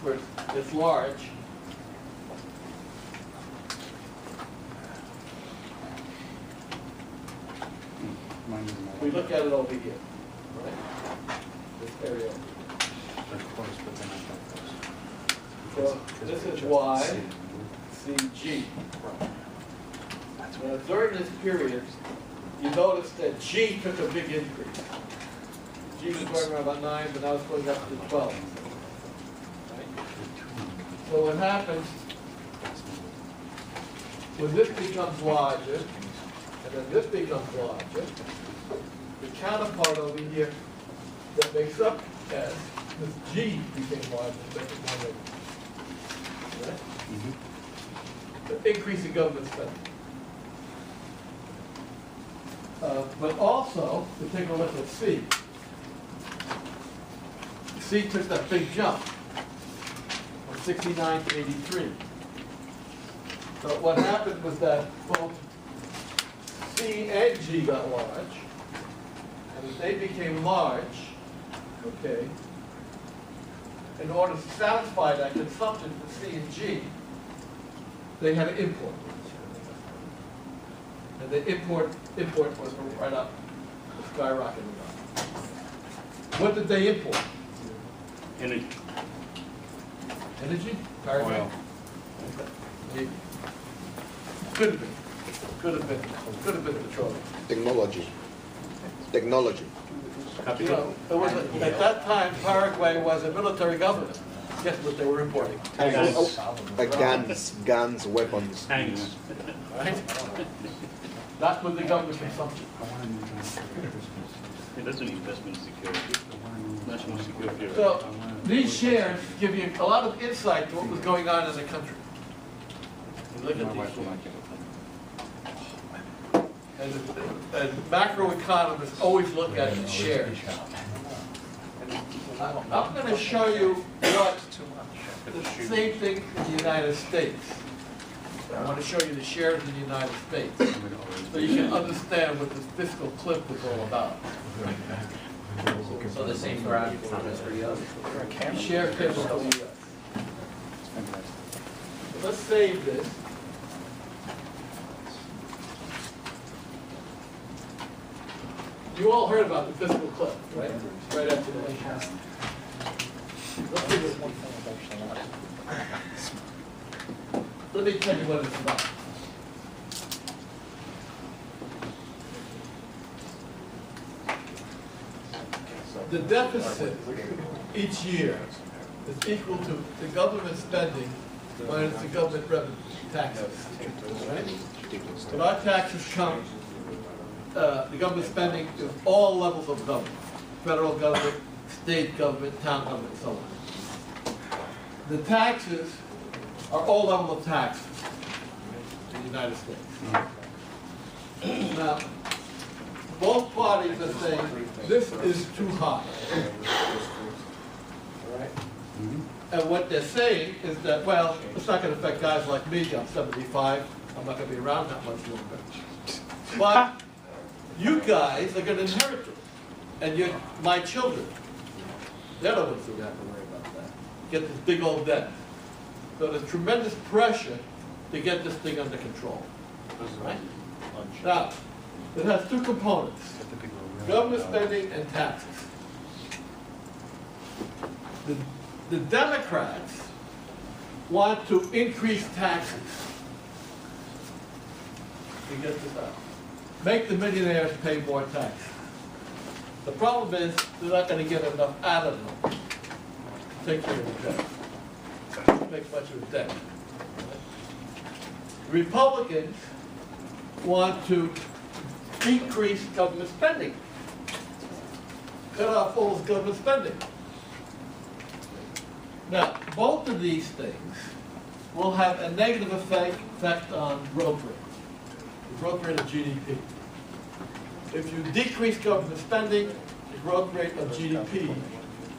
where it's large. We look at it over here, right? This area. So this is Y, C, G. Now, during this period, you notice that G took a big increase. G was going around about 9, but now it's going up to 12. Right? So what happens, when this becomes larger, and then this becomes larger, the counterpart over here that makes up S, this G became larger, right? The increase in government spending. But also, we take a look at C. C took that big jump from 69 to 83. So what happened was that both C and G got large, and as they became large, okay, in order to satisfy that consumption for C and G, they had to import. And the import was right up, skyrocketed up. What did they import? Energy. Energy? Oil. Maybe. Could have been. Could have been petroleum. Technology. You know, at that time, Paraguay was a military government. Guess what they were importing? Guns, weapons. Tanks. Right? That was the government consumption. That's an investment security. National security. So these shares give you a lot of insight to what was going on in the country. You look at these shares. And macroeconomists always look at the shares. I'm going to show you what the same thing in the United States. I want to show you the shares in the United States so you can understand what this fiscal cliff was all about. So the same graph for the other. Share cliff of the U.S. Let's save this. You all heard about the fiscal cliff, right? Right after the election. Let's do this one. Let me tell you what it's about. The deficit each year is equal to the government spending minus the government revenue, taxes. Right? When our taxes come, the government spending is all levels of government. Federal government, state government, town government, and so on. The taxes are all levels of taxes in the United States. Now, both parties are saying this is too high. All right? And what they're saying is that, well, it's not going to affect guys like me. I'm 75. I'm not going to be around that much longer. But you guys are going to inherit it. And you're my children. They're the ones who have to worry about that. Get this big old debt. So there's tremendous pressure to get this thing under control. Right? Now, it has two components. Government spending and taxes. The Democrats want to increase taxes. To get this out. Make the millionaires pay more tax. The problem is they're not going to get enough out of them to take care of the debt. Make much of the debt. Republicans want to decrease government spending. Cut off all this government spending. Now, both of these things will have a negative effect on growth rate, the growth rate of GDP. If you decrease government spending, the growth rate of GDP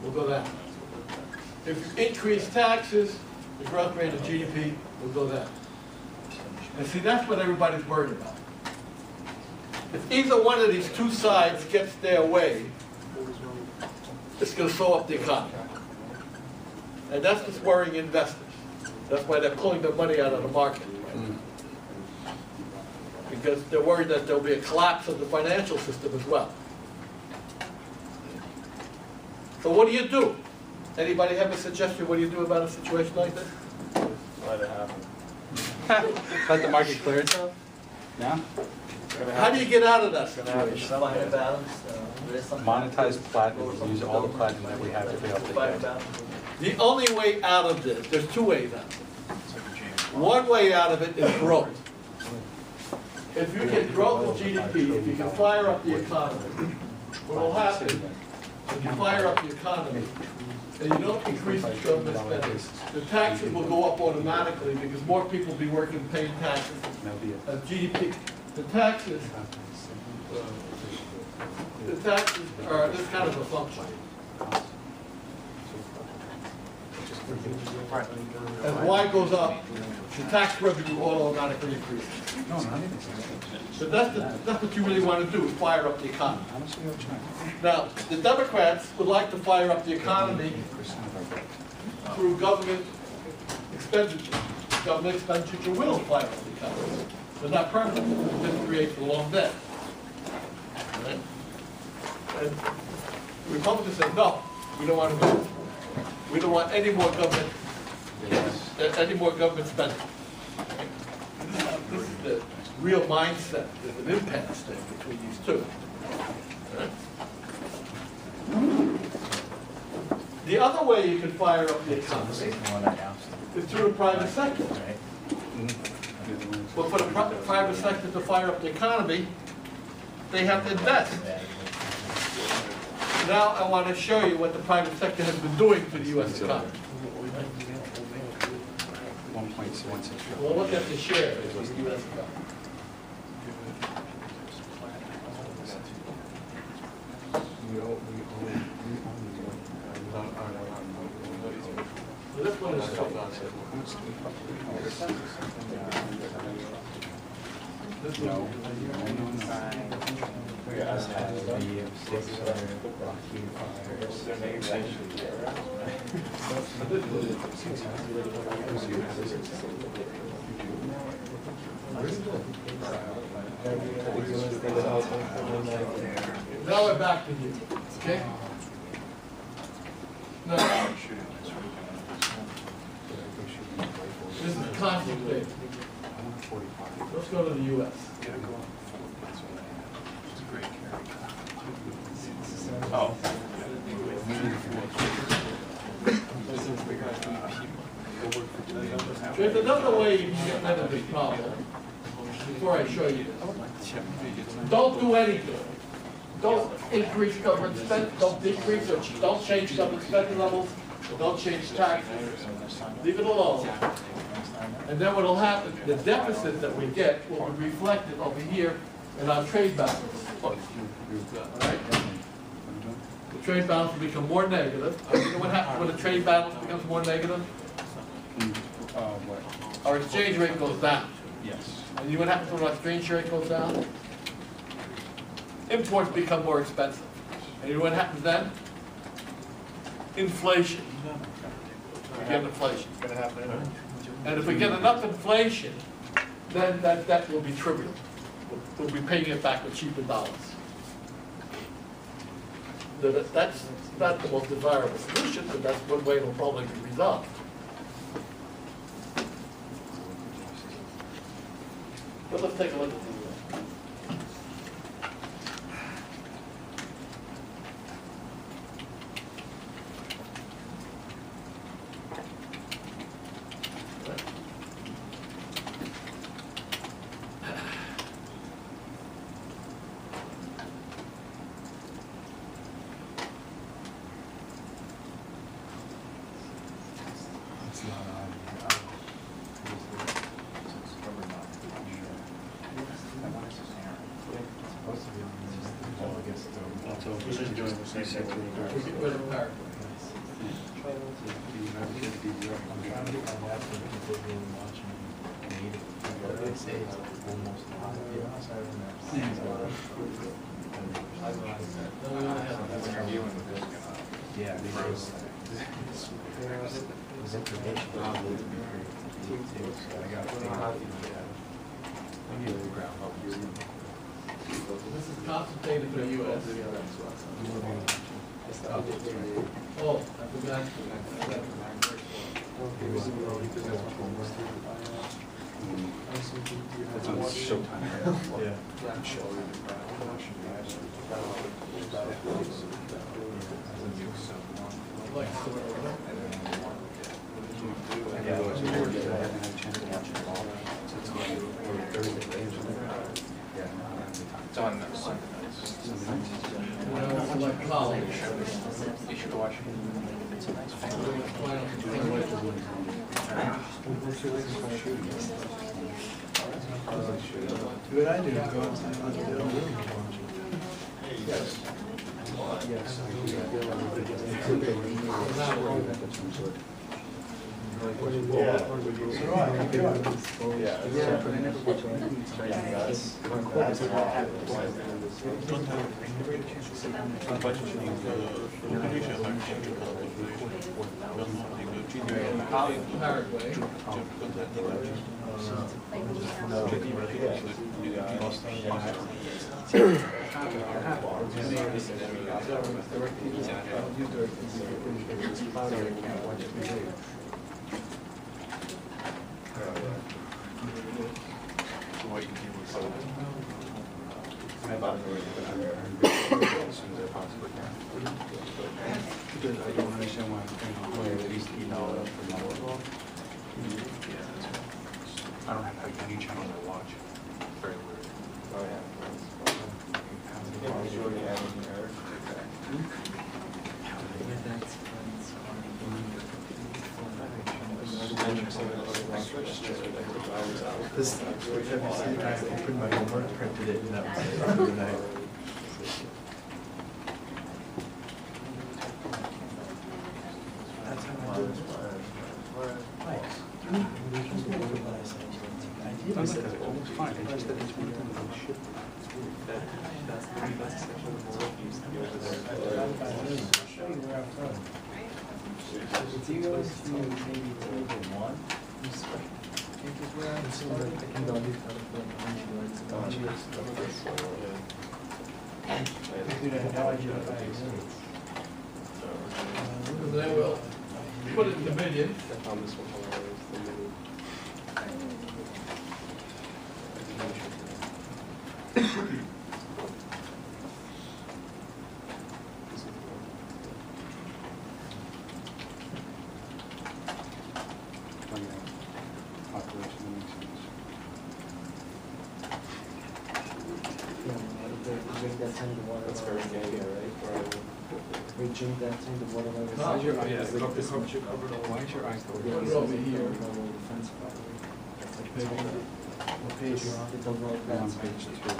will go down. If you increase taxes, the growth rate of GDP will go down. And see, that's what everybody's worried about. If either one of these two sides gets their way, it's going to slow up the economy. And that's what's worrying investors. That's why they're pulling their money out of the market. Because they're worried that there'll be a collapse of the financial system as well. So what do you do? Anybody have a suggestion? What do you do about a situation like this? Let it happen. Let the market clear itself? No? How do you get out of that situation? Find a balance. Monetize platinum, use all the platinum that we have to pay off the debt. The only way out of this, there's two ways out of it. One way out of it is growth. If you get growth of GDP, if you can fire up the economy, what will happen, if you fire up the economy, and you don't increase the government spending, the taxes will go up automatically because more people will be working paying taxes. As GDP, the taxes are this kind of a function. As Y goes up, the tax revenue automatically increases. So that's what you really want to do, is fire up the economy. Now, the Democrats would like to fire up the economy through government expenditure. Government expenditure will fire up the economy, but not permanently. It just creates a long debt. Right? And Republicans say, no, we don't want to do it. We don't want any more government spending. This is the real mindset. There's an impasse there between these two. Right? The other way you can fire up the economy is through the private sector. But for the private sector to fire up the economy, they have to invest. Now I want to show you what the private sector has been doing to the U.S. economy. 1.16. We'll look at the share of the U.S. economy. So this one is Now we're back to you, okay? Now, this is constant data. Let's go to the U.S. Oh. There's another way you can get rid of this problem before I show you this. Don't do anything. Don't increase government spending, don't decrease or don't change government spending levels, or don't change taxes. Leave it alone. And then what will happen, the deficit that we get will be reflected over here in our trade balance. All right? The trade balance will become more negative. You know what happens when the trade balance becomes more negative? Our exchange rate goes down. Yes. And you know what happens when our exchange rate goes down? Imports become more expensive. And you know what happens then? Inflation. We get inflation. It's going to happen anyway. And if we get enough inflation, then that debt will be trivial. We'll be paying it back with cheaper dollars. That's not the most desirable solution, but that's one way it'll probably be resolved. But let's take a look at the This is doing the same thing. we get rid of Paraguay. Yeah, This is consultative for the US. Oh, I forgot. It's on Showtime, right? Yeah. Like, It's on like college. You should watch it. What I do is go outside on the hill. Yes. Paraguay. Because I don't understand why I'm paying at least $8 per month. I don't have like any channels I watch. Very weird. Oh, yeah. This, I opened my homework, printed it, and that was it for the night. That's how I do it. It's fine, it's just that it's one thing that shit. If you go to maybe table 1, which is where I started, I can go do Dude, I had no idea what I was doing. They will put it in the million. Population makes sense. Drink that tank of water. That's very gay, right? We drink that tank of water. Why is your eyes- It's like this much. Why is your eyes Put it Yeah, over here. Defense property. What page you're on? It's over all You're on fence. page 2. Yeah.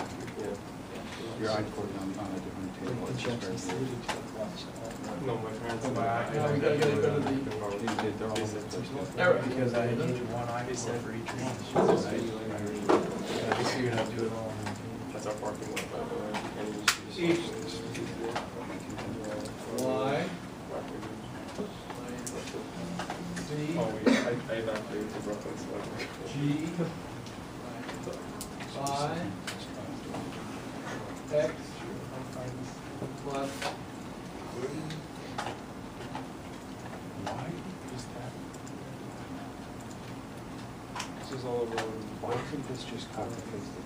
Your eyes recorded on a different table. Like the It's just judges, very they weird. just watch that. No, my parents. Now we gotta get rid of the They're all error. Because I need one eyeball for each one. I just figured I'd do it all. That's our parking lot, by the way. Each. Y. Z. Oh, I evacuated to Brooklyn, so. G. I. X. Plus. Why is that? This is all over. Why couldn't this just copy paste it?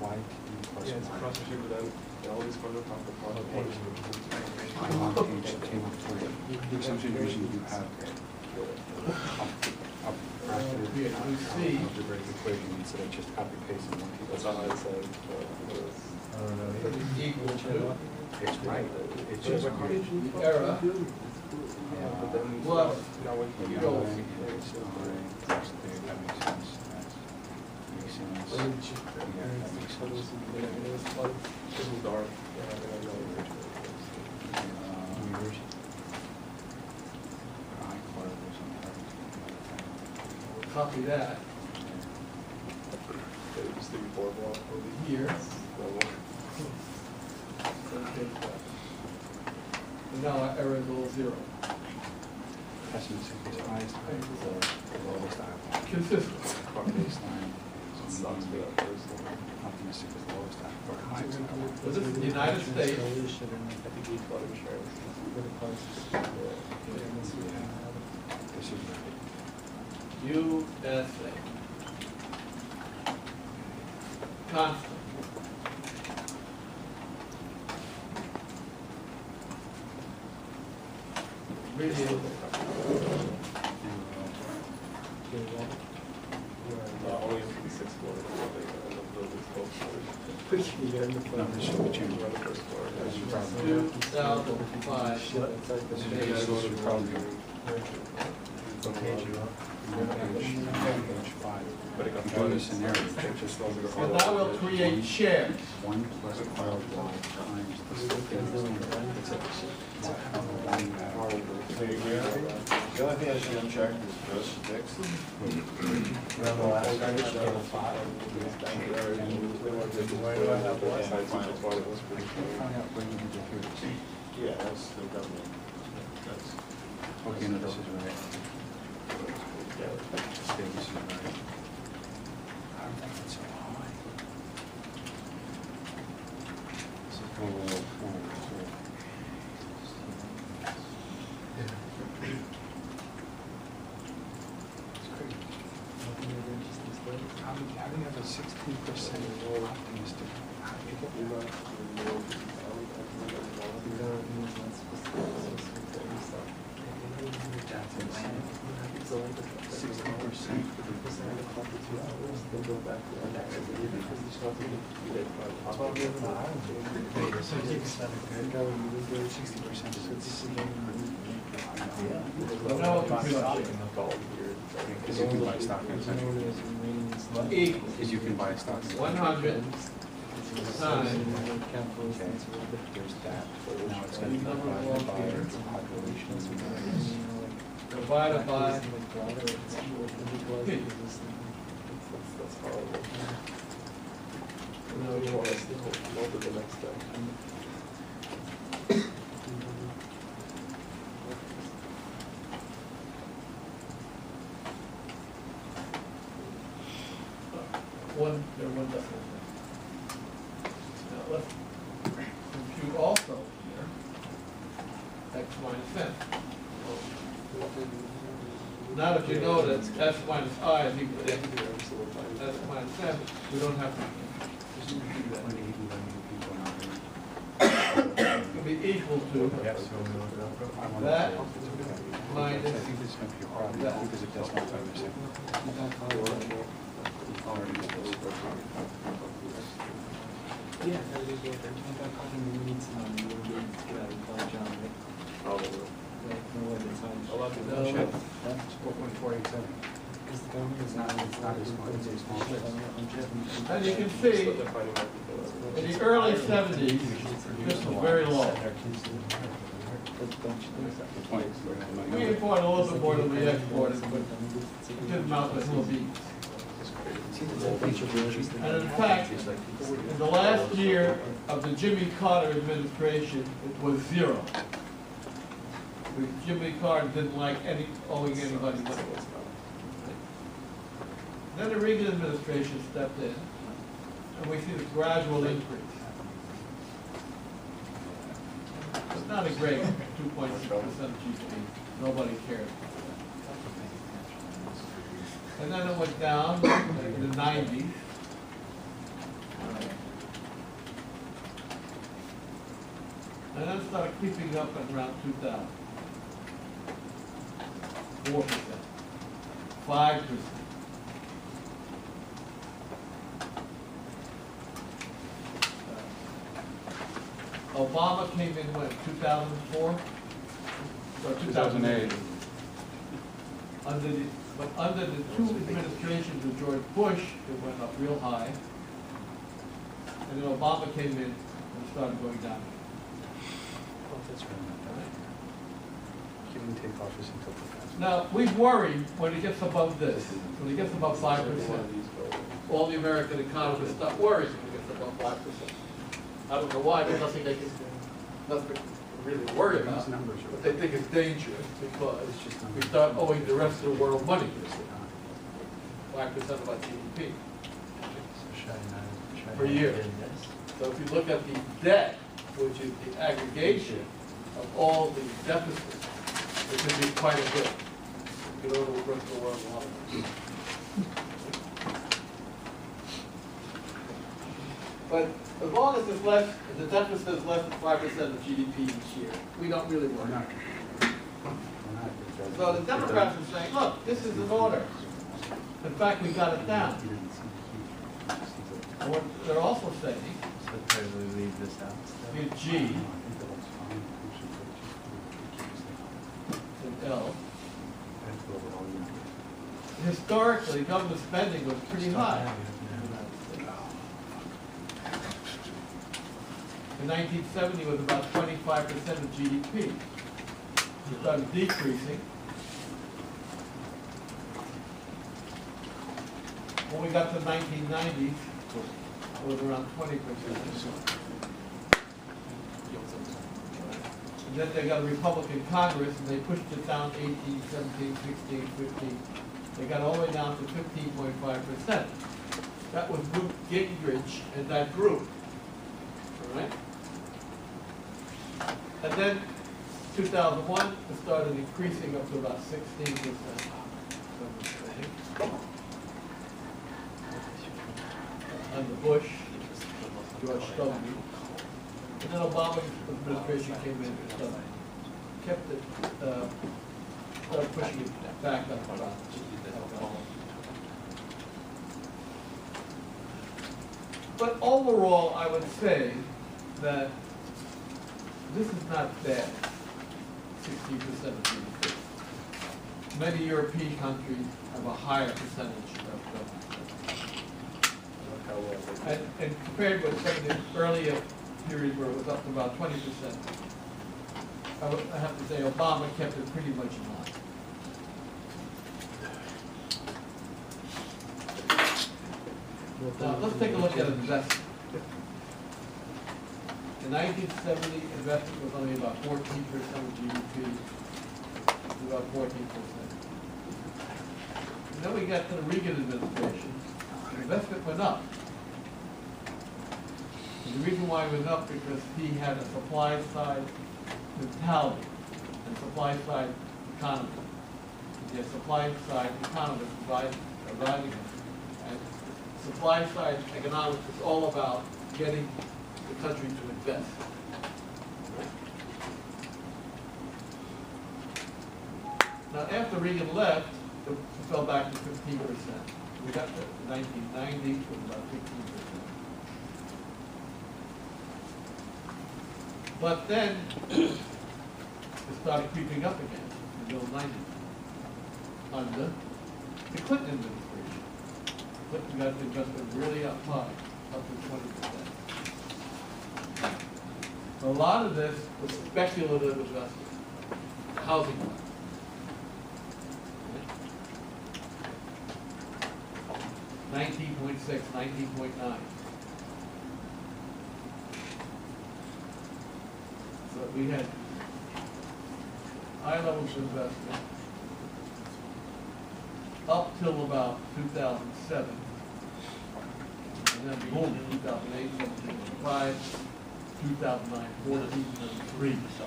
Why can you plus Yeah, it's a cross issue, but then all these photos off the front page. I'm on page table 3. For some reason you have a bracket algebraic equation instead of just copy pasting one That's table. not how it says. I don't know. Equal to. It's right. It's just weird. Error. But then, Plus. now when you Go. go. That makes sense. That makes sense. Yeah, that makes sense. This is dark. Yeah, I think I know which one it is. Copy that. Yeah, just the before block. Here. Well, And now our error is all 0. pessimistic is highest height or lowest height. Consistent. Or baseline, so median optimistic is lowest height or highest height. Well, this is the United States. This is right. USA. Constant. Really, No, this should be changed. 2005. This should probably be page 5. But it got one scenario. And that will create shares. 1 plus R y times the The only thing I see unchecked is gross fixed. Remember last time, Why do I have one? Find out where you need to hear this. Yeah, that's the government. That's. Okay, no, this is right. Okay, this is right. How did that get so high? It's crazy. How do you have a 16% optimistic? How do you get that? That's insane. 16%. Because you can buy stock in Century. Equals Because you can buy stock in 100 times Okay, there's that. Now it's going to be divided by the population. divided by P. One decimal. Now let's compute also here x minus n. Now that you know that s minus I is equal to s minus n, we don't have to do that. It'll be equal to that minus I think this is going to be a problem because it does not understand. Yeah, that is what they're talking about. We need to get out of college on, right? Like, no way the time. No. That's 4.487. Because the government is not. It's not as small, it's a small place. And you can see, in the early 70s, this was very low. We imported a little bit more than we exported, but it didn't amount to little beans. And in fact, in the last year of the Jimmy Carter administration, it was 0. Because Jimmy Carter didn't like owing anybody money. Then the Reagan administration stepped in, and we see the gradual increase. It's not a great 2.6% GDP. Nobody cared. And then it went down in the 90s. And then it started creeping up at around 2000. 4%. 5%. Obama came in when, 2004? Or 2008. But under the two administrations of George Bush, it went up real high. And then Obama came in and started going down. That's really not bad. He didn't take office until 2000. Now, we worry when it gets above this, when it gets above 5%. All the American economists start worrying when it gets above 5%. I don't know why, there's nothing they can, really worry about, but they think it's dangerous because we start owing the rest of the world money. 5% of our GDP per year. So if you look at the debt, which is the aggregation of all the deficits, it can be quite a bit. You know, the rest of the world a lot of money. But as long as it's less, the deficit is less than 5% of GDP each year, we don't really worry. So the Democrats are saying, look, this is in order. In fact, we got it down. And what they're also saying, So probably leave this out. is G and L. Historically, government spending was pretty high. In 1970, it was about 25% of GDP. It started decreasing. When we got to the 1990s, it was around 20%. And then they got a Republican Congress, and they pushed it down 18, 17, 16, 15. They got all the way down to 15.5%. That was Newt Gingrich and that group. All right? And then 2001, it started increasing up to about 16%. Under Bush, George W. And then Obama's administration came in and kept it, started pushing it back up about. But overall, I would say that this is not bad, 16% of GDP. Many European countries have a higher percentage of government. And compared with some of the earlier periods where it was up to about 20%, I have to say Obama kept it pretty much in line. Now, let's take a look at investment. In 1970, investment was only about 14% of GDP, about 14%. And then we got to the Reagan administration, investment went up. And the reason why it went up because he had a supply side mentality and supply side economy. The supply side economy providing it. And supply side economics is all about getting the country to invest. Now, after Reagan left, it fell back to 15%. We got to 1990, it was about 15%. But then it started creeping up again in the middle 90s under the Clinton administration. Clinton got the investment really up high, up to 20%. A lot of this was speculative investment, housing market. 19.6, 19.9. So we had high levels of investment up till about 2007. And then boom, 2008, 17, 5, 2009, 14, and 3. So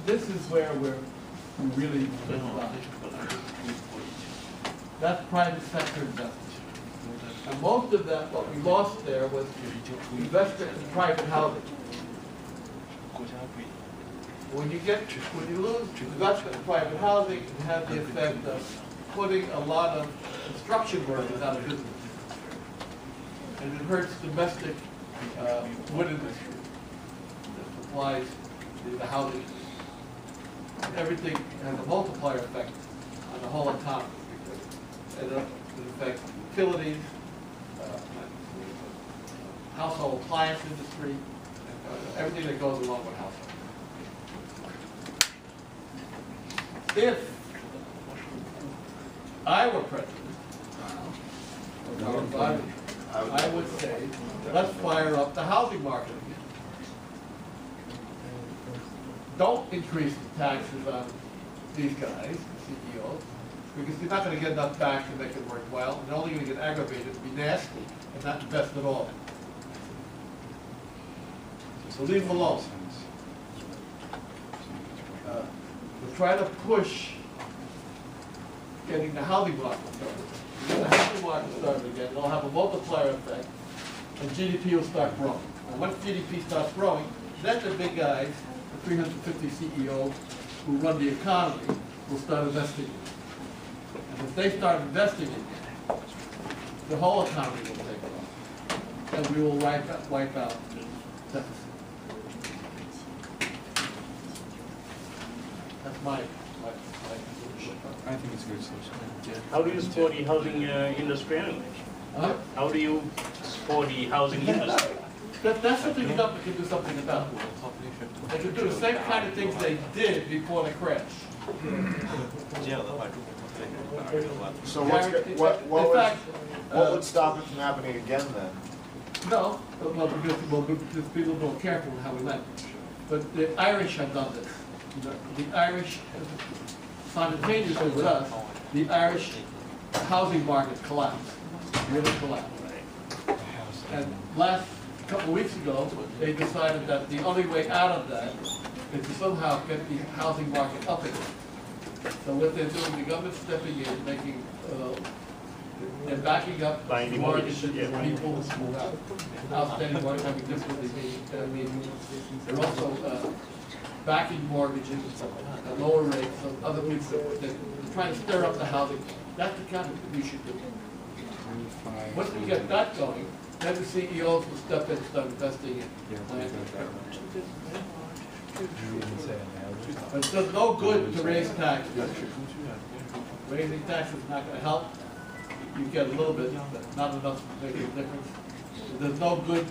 this is where we really that's private sector investment. And most of that, what we lost there was investment in private housing. When you lose investment in private housing, it has the effect of putting a lot of construction workers out of business. And it hurts domestic wood industry that supplies the housing. Everything has a multiplier effect on the whole economy because it affects utilities, household appliance industry, everything that goes along with household. If I were president, I would say, let's fire up the housing market again. Don't increase the taxes on these guys, the CEOs, because you're not gonna get enough back to make it worthwhile, and they're only gonna get aggravated, be nasty, and not invest at all. So leave them alone. We'll try to push getting the housing market started. Get the housing market started again, it'll have a multiplier effect, and GDP will start growing. And once GDP starts growing, then the big guys, the 350 CEOs who run the economy, will start investing in it. And if they start investing in it, the whole economy will take off. And we will wipe out the deficit. That's my position. I think it's a good solution. How do you support the housing industry anyway? Huh? How do you support the housing industry? That's something the government can do something about. They can do the same kind of things they did before the crash. So In what fact, would stop it from happening again then? No, because people are more careful in how we lend. But the Irish have done this. The Irish, simultaneously with us, the Irish housing market collapsed, really collapsed. And last couple of weeks ago, they decided that the only way out of that is to somehow get the housing market up again. So what they're doing, the government's stepping in, making, they're backing up Buying the mortgages mortgage, for yeah. people who have outstanding mortgage, having difficulty meeting. They're also backing mortgages at lower rates, so other people, they're trying to stir up the housing. That's the kind of thing we should do. Once we get that going, then the CEOs will step in and start investing in land. But it does no good to raise taxes. Raising taxes is not going to help. You get a little bit, but not enough to make a difference. There's no good